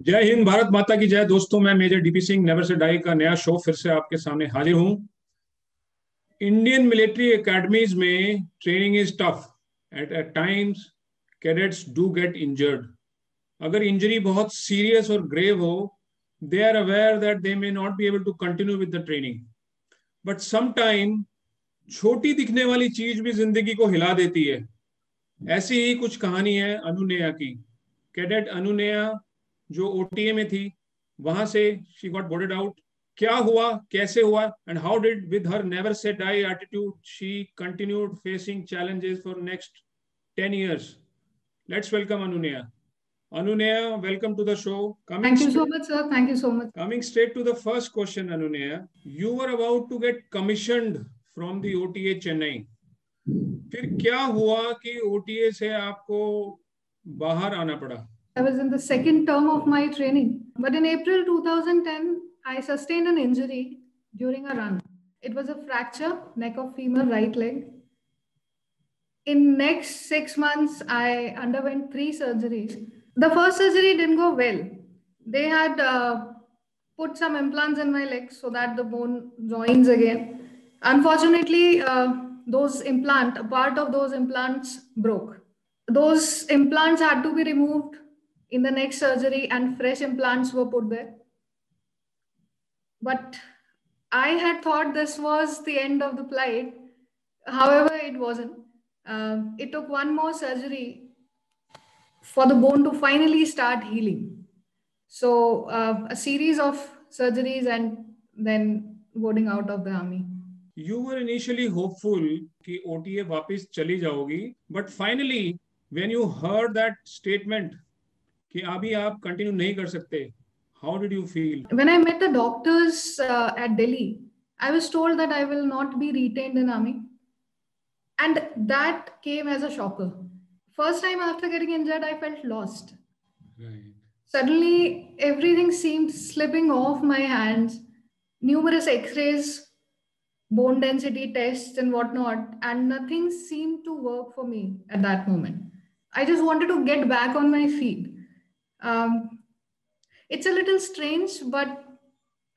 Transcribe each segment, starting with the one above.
जय हिंद, भारत माता की जय। दोस्तों, मैं major DP Singh never say die का नया शो फिर से आपके सामने हाजिर हूं। इंडियन मिलिट्री एकेडमीज में training is tough at times. Cadets do get injured. अगर इंजरी बहुत सीरियस और ग्रेव हो, they are aware that they may not be able to continue with the training. But some time छोटी दिखने वाली चीज भी जिंदगी को हिला देती है। ऐसी ही कुछ कहानी है अनुनया की। कैडेट अनुनया जो ओटीए में थी, वहां से शी गॉट बोर्डेड आउट। क्या हुआ, कैसे हुआ, and how did with her never say die attitude she continued facing challenges for next 10 years. Let's welcome Anunaya. Anunaya, welcome to the show. Thank you so much, sir. Thank you so much. Coming straight to the first question, Anunaya, you were about to get commissioned from the OTA Chennai. फिर क्या हुआ कि OTA से आपको बाहर आना पड़ा? I was in the second term of my training, but in April 2010, I sustained an injury during a run. It was a fracture, neck of femur, right leg. In next 6 months, I underwent 3 surgeries. The first surgery didn't go well. They had put some implants in my legs so that the bone joins again. Unfortunately, a part of those implants broke. Those implants had to be removed in the next surgery and fresh implants were put there. But I had thought this was the end of the plight. However, it wasn't. It took one more surgery for the bone to finally start healing. So a series of surgeries and then boarding out of the army. You were initially hopeful कि OTA वापस चली जाओगी, but finally when you heard that statement कि अभी आप continue नहीं कर सकते, how did you feel? When I met the doctors at Delhi, I was told that I will not be retained in army. And that came as a shocker. First time after getting injured, I felt lost. Right. Suddenly, everything seemed slipping off my hands. Numerous x-rays, bone density tests and whatnot, and nothing seemed to work for me at that moment. I just wanted to get back on my feet. It's a little strange, but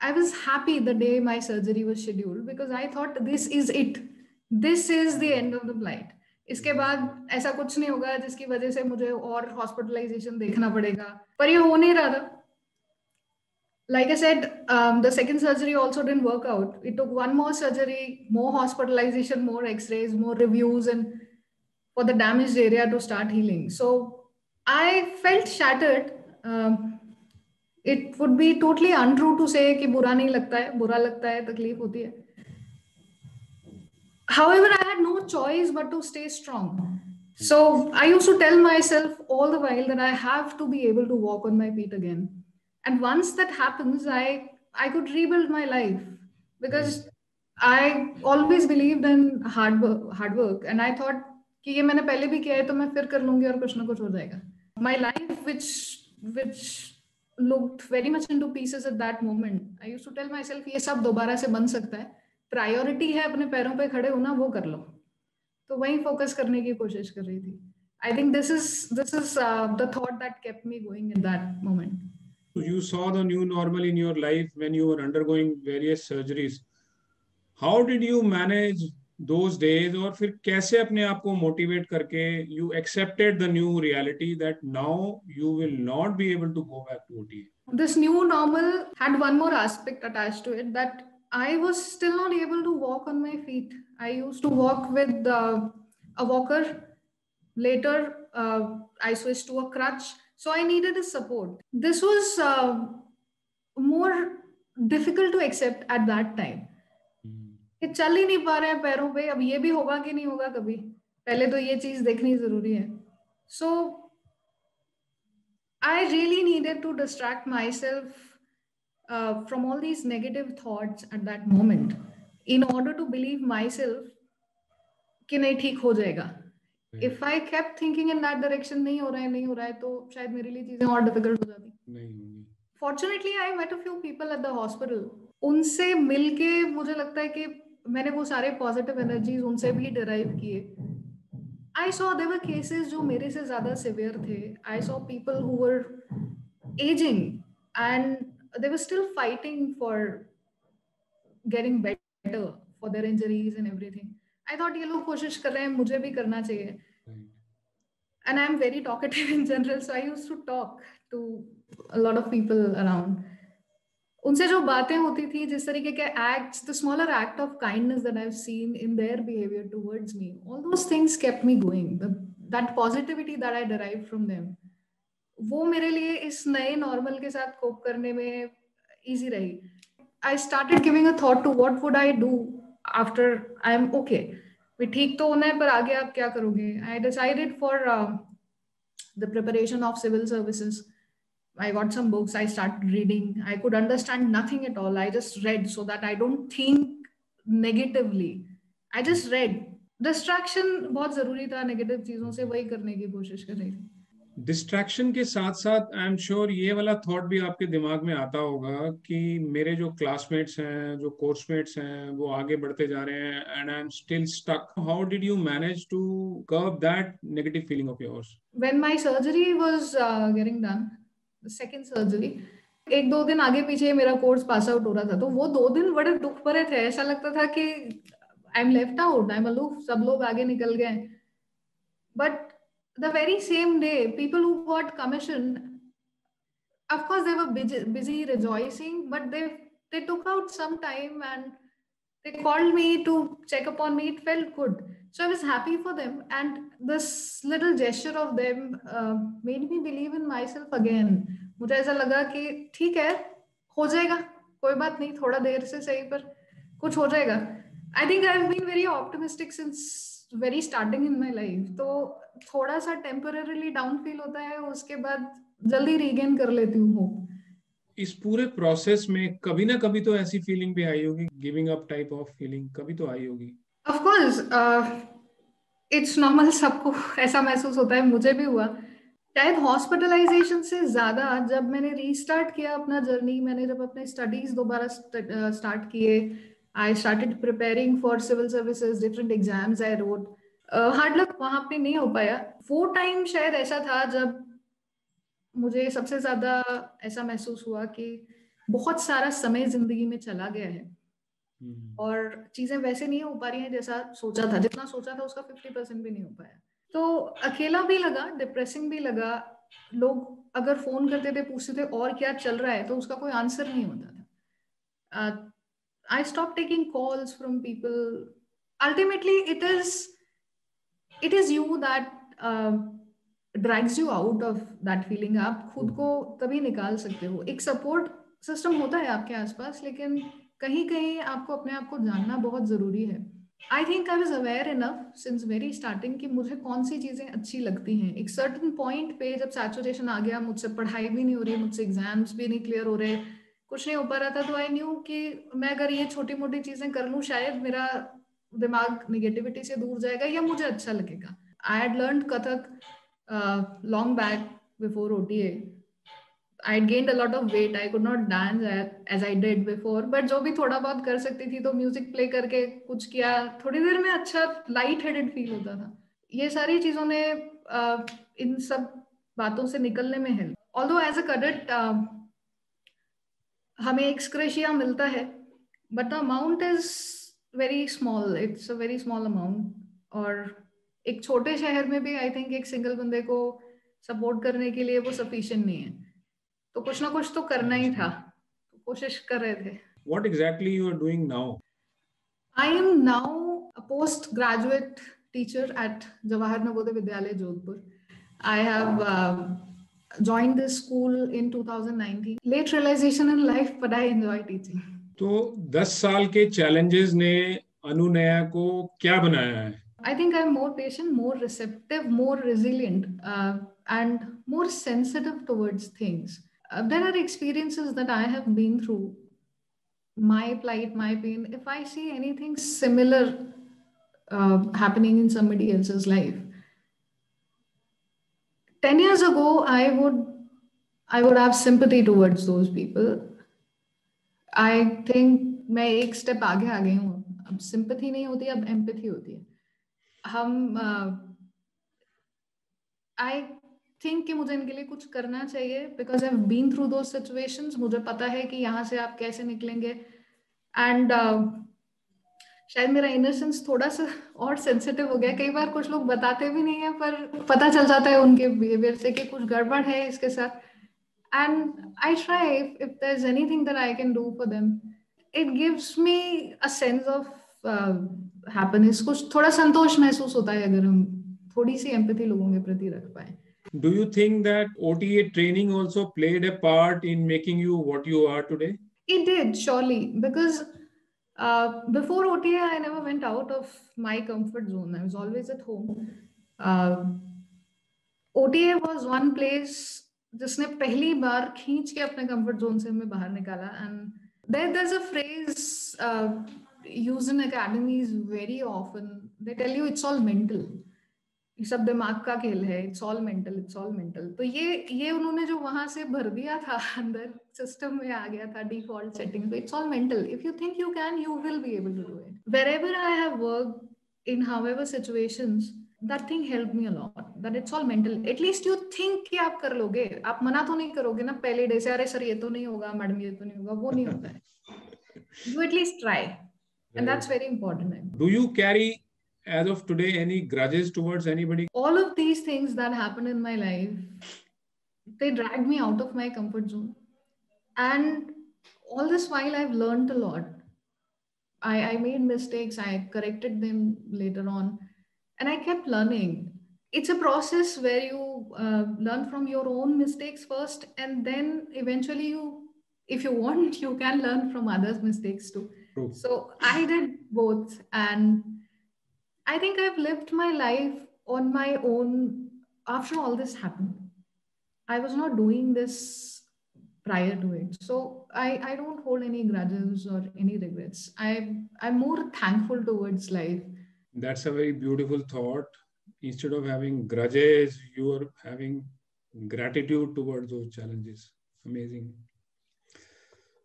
I was happy the day my surgery was scheduled because I thought this is it. This is the end of the plight. इसके बाद ऐसा कुछ नहीं होगा जिसकी वजह से मुझे और हॉस्पिटलाइजेशन देखना पड़ेगा, पर ये हो नहीं रहा था. Like I said, the second surgery also didn't work out. It took one more surgery, more hospitalization, more x-rays, more reviews, and for the damaged area to start healing. So I felt shattered. It would be totally untrue to say कि बुरा नहीं लगता है, बुरा लगता है, तकलीफ होती है. However, I had no choice but to stay strong. So I used to tell myself all the while that I have to be able to walk on my feet again. And once that happens, I could rebuild my life because I always believed in hard work. And I thought कि ये मैंने पहले भी किया है तो मैं फिर कर लूंगी और कुछ ना कुछ हो जाएगा. My life, which looked very much into pieces at that moment, I used to tell myself ये सब दोबारा से बन सकता है. प्रायोरिटी है अपने पैरों पे खड़े होना, वो कर लो. तो वहीं फोकस करने की कोशिश कर रही थी. I think this is the thought that kept me going in that moment. You saw the new normal in your life when you were undergoing various surgeries. How did you manage those days? और फिर कैसे अपने आप को motivate करके you accepted the new reality that now you will not be able to go back to OTA? This new normal had one more aspect attached to it, that I was still not able to walk on my feet. I used to walk with a walker. Later, I switched to a crutch. So I needed a support. This was more difficult to accept at that time. कि चल ही नहीं पा रहे हैं पैरों पे, अब ये भी होगा कि नहीं होगा कभी, पहले तो ये चीज देखनी जरूरी है. So I really needed to distract myself from all these negative thoughts at that moment in order to believe myself कि नहीं ठीक हो जाएगा. If I kept thinking in that direction, नहीं हो रहा है तो शायद मेरे लिए चीजें और difficult हो जाती. Fortunately, I met a few people at the hospital. उनसे मिलके मुझे लगता है कि मैंने वो सारे positive energies उनसे भी derive किए. I saw there were cases जो मेरे से ज़्यादा severe थे. I saw people who were aging, and they were still fighting for getting better for their injuries and everything. I thought ये लोग कोशिश कर रहे हैं, मुझे भी करना चाहिए. And I'm very talkative in general, so I used to talk to a lot of people around. उनसे जो बातें होती थी, जिस तरीके के acts, the smaller act of kindness that I've seen in their behavior towards me, all those things kept me going. That positivity that I derived from them, वो मेरे लिए इस नए नॉर्मल के साथ कोप करने में इजी रही. I started giving a thought to what would I do after I'm okay. भी ठीक तो होना है, पर आगे आप क्या करोगे? I decided for the preparation of civil services. I got some books, I started reading. I could understand nothing at all. I just read so that I don't think negatively. I just read. Distraction बहुत जरूरी था negative चीजों से, वही करने की कोशिश कर रही थी. डिस्ट्रैक्शन के साथ साथ आई एम श्योर ये वाला थॉट भी आपके दिमाग में आता होगा कि मेरे जो क्लासमेट्स हैं, जो कोर्समेट्स हैं, वो आगे बढ़ते जा रहे हैं and I am still stuck. How did you manage to curb that negative feeling of yours? When my surgery was getting done, the second surgery, एक दो दिन आगे पीछे मेरा कोर्स पास आउट हो रहा था, तो वो 2 दिन बड़े दुख भरे थे. ऐसा लगता था कि I am left out, I am aloof, सब लोग आगे निकल गए. But the very same day, people who got commission, of course they were busy rejoicing, but they took out some time and they called me to check upon me. It felt good, so I was happy for them, and this little gesture of them made me believe in myself again. मुझे ऐसा लगा कि ठीक है, हो जाएगा, कोई बात नहीं, थोड़ा देर से सही पर कुछ हो जाएगा. I think I've been very optimistic since very starting in my life. तो थोड़ा सा टेम्पररीली डाउन फील होता है, उसके बाद जल्दी रीगेन कर लेती हूँ होप. इस पूरे प्रोसेस में कभी ना कभी तो ऐसी फीलिंग भी आई होगी, giving up type of feeling कभी तो आई होगी. ऑफ कोर्स इट्स नॉर्मल, सबको ऐसा महसूस होता है, मुझे भी हुआ. शायद हॉस्पिटलाइजेशन से ज्यादा जब मैंने रीस्टार्ट किया अपना जर्नी, मैंने जब अपने स्टडीज दोबारा स्टार्ट किए, I started preparing for civil services, different exams I wrote. Hard luck वहां पे नहीं हो पाया. वो टाइम शायद ऐसा था जब मुझे सबसे ज्यादा ऐसा महसूस हुआ कि बहुत सारा समय जिंदगी में चला गया है और चीजें वैसे नहीं हो पा रही हैं जैसा सोचा था. जितना सोचा था उसका 50% भी नहीं हो पाया. तो अकेला भी लगा, डिप्रेसिंग भी लगा. लोग अगर फोन करते थे, पूछते थे और क्या चल रहा है, तो उसका कोई आंसर नहीं होता था. I stop taking calls from people. Ultimately it is you that drags you out of that feeling. आप खुद को तभी निकाल सकते हो. एक सपोर्ट सिस्टम होता है आपके आसपास, लेकिन कहीं कहीं आपको अपने आप को जानना बहुत जरूरी है. I think I was aware enough since very starting कि मुझे कौन सी चीजें अच्छी लगती हैं. एक सर्टन पॉइंट पे जब सैचुरेशन आ गया, मुझसे पढ़ाई भी नहीं हो रही, मुझसे एग्जाम्स भी नहीं क्लियर हो रहे, कुछ नहीं हो पा रहा था, तो आई न्यू कि मैं अगर ये छोटी मोटी चीजें कर लूँ, शायद मेरा दिमाग निगेटिविटी से दूर जाएगा या मुझे अच्छा लगेगा. I had learn Kathak long back before OTA. I had gained a lot of weight. I could not dance as I did before. But जो भी थोड़ा बहुत कर सकती थी, तो म्यूजिक प्ले करके कुछ किया, थोड़ी देर में अच्छा लाइट हेडेड फील होता था. ये सारी चीजों ने इन सब बातों से निकलने में help. Although as a cadet हमें एक्सक्रेशिया मिलता है, but the amount is very small. It's a very small amount. और एक छोटे शहर में भी आई थिंक एक सिंगल बंदे को सपोर्ट करने के लिए वो सफिशिएंट नहीं है. तो कुछ ना कुछ तो करना ही था, तो कोशिश कर रहे थे. What exactly you are doing now? I am now a postgraduate teacher at Jawahar Navodaya Vidyalaya, Jodhpur. I have joined this school in 2019. Late realization in life, but I enjoy teaching. तो 10 साल के challenges ने अनुनया को क्या बनाया है? I think I'm more patient, more receptive, more resilient, and more sensitive towards things. There are experiences that I have been through, my plight, my pain. If I see anything similar happening in somebody else's life, 10 years ago, I would have sympathy towards those people. I think मैं एक step आगे आ गई हूँ. अब sympathy नहीं होती, अब empathy होती है. हम I think कि मुझे इनके लिए कुछ करना चाहिए, because I've been through those situations. मुझे पता है कि यहाँ से आप कैसे निकलेंगे. And शायद मेरा इनोसेंस थोड़ा सा और सेंसिटिव हो गया. कई बार कुछ लोग बताते भी नहीं है, पर पता चल जाता है उनके बिहेवियर से कि कुछ गड़बड़ है इसके साथ. And I try, if there's anything that I can do for them, it gives me a sense of happiness. कुछ थोड़ा संतोष महसूस होता है अगर हम थोड़ी सी एम्पैथी लोगों के प्रति रख पाए. Do you think that OTA training also played a part in making you what you are today? It did, surely, because before OTA, I never went out of my comfort zone. I was always at home. OTA was one place जिसने पहली बार खींच के अपने comfort zone से हमें बाहर निकाला. And there's a phrase used in academies very often. They tell you it's all mental. ये सब दिमाग का खेल है. It's all mental. It's all mental. तो ये उन्होंने जो वहां से भर दिया था अंदर सिस्टम में आ गया था डिफॉल्ट सेटिंग. तो it's all mental. If you think you can, you will be able to do it. Wherever I have worked in however situations, that thing helped me a lot. That it's all mental. At least you think कि आप कर लोगे. आप मना तो नहीं करोगे ना पहले डे से, अरे सर ये तो नहीं होगा, मैडम ये तो नहीं होगा. वो नहीं होता है. You at least try, and that's very important. Do you carry, as of today, any grudges towards anybody? All of these things that happened in my life, they dragged me out of my comfort zone. And all this while, I've learned a lot. I made mistakes, I corrected them later on, and I kept learning. It's a process where you learn from your own mistakes first, and then eventually you, if you want, you can learn from others' mistakes too. True. So I did both, and I think I've lived my life on my own after all this happened. I was not doing this prior to it. So I don't hold any grudges or any regrets. I'm more thankful towards life. That's a very beautiful thought. Instead of having grudges, you are having gratitude towards those challenges. Amazing.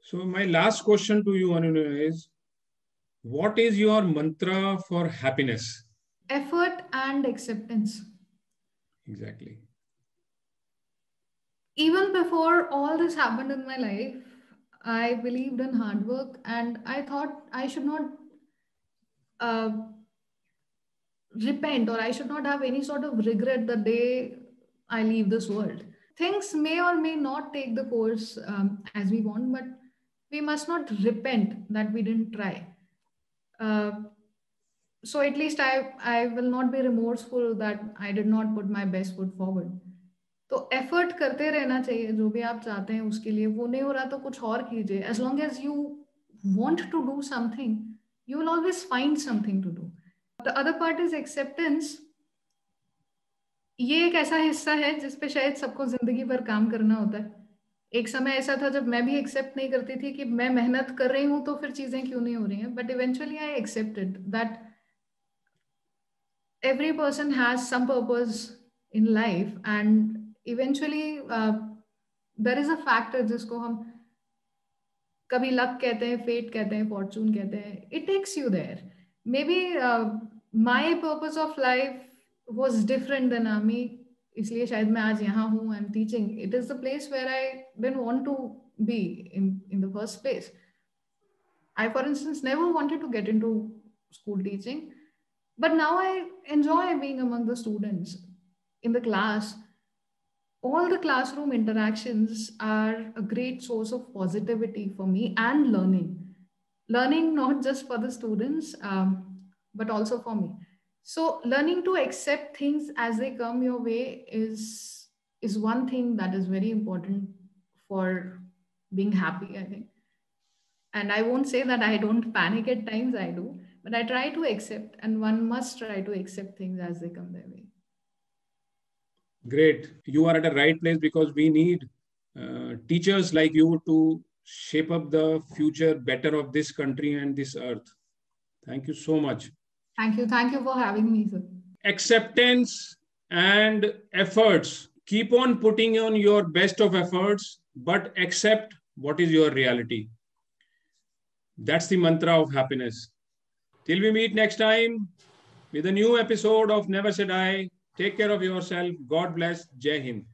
So my last question to you, Anu, is what is your mantra for happiness? Effort and acceptance. Exactly. Even before all this happened in my life, I believed in hard work, and I thought I should not uh, repent, or I should not have any sort of regret the day I leave this world. Things may or may not take the course as we want, but we must not repent that we didn't try. So at least I will not be remorseful that I did not put my best foot forward. तो effort करते रहना चाहिए जो भी आप चाहते हैं उसके लिए. वो नहीं हो रहा तो कुछ और कीजिए. As long as you want to do something, you will always find something to do. The other part is acceptance. ये एक ऐसा हिस्सा है जिसपे शायद सबको जिंदगी भर काम करना होता है. एक समय ऐसा था जब मैं भी एक्सेप्ट नहीं करती थी कि मैं मेहनत कर रही हूँ तो फिर चीजें क्यों नहीं हो रही हैं. But eventually I accepted that every person has some purpose in life, and eventually there is a factor जिसको हम कभी लक कहते हैं, फेट कहते हैं, फॉर्चून कहते हैं. It takes you there. Maybe my purpose of life was different than army, इसलिए शायद मैं आज यहाँ हूँ. I am teaching. It is the place where I didn't want to be in the first place. I, for instance, never wanted to get into school teaching. But now I enjoy being among the students in the class. All the classroom interactions are a great source of positivity for me and learning. Learning not just for the students, but also for me. So learning to accept things as they come your way is one thing that is very important for being happy, I think. And I won't say that I don't panic at times, I do. But I try to accept, and one must try to accept things as they come their way. Great. You are at the right place because we need teachers like you to shape up the future better of this country and this earth. Thank you so much. Thank you. Thank you for having me, sir. Acceptance and efforts. Keep on putting on your best of efforts, but accept what is your reality. That's the mantra of happiness. Till we meet next time with a new episode of Never Say Die. Take care of yourself. God bless. Jai Hind.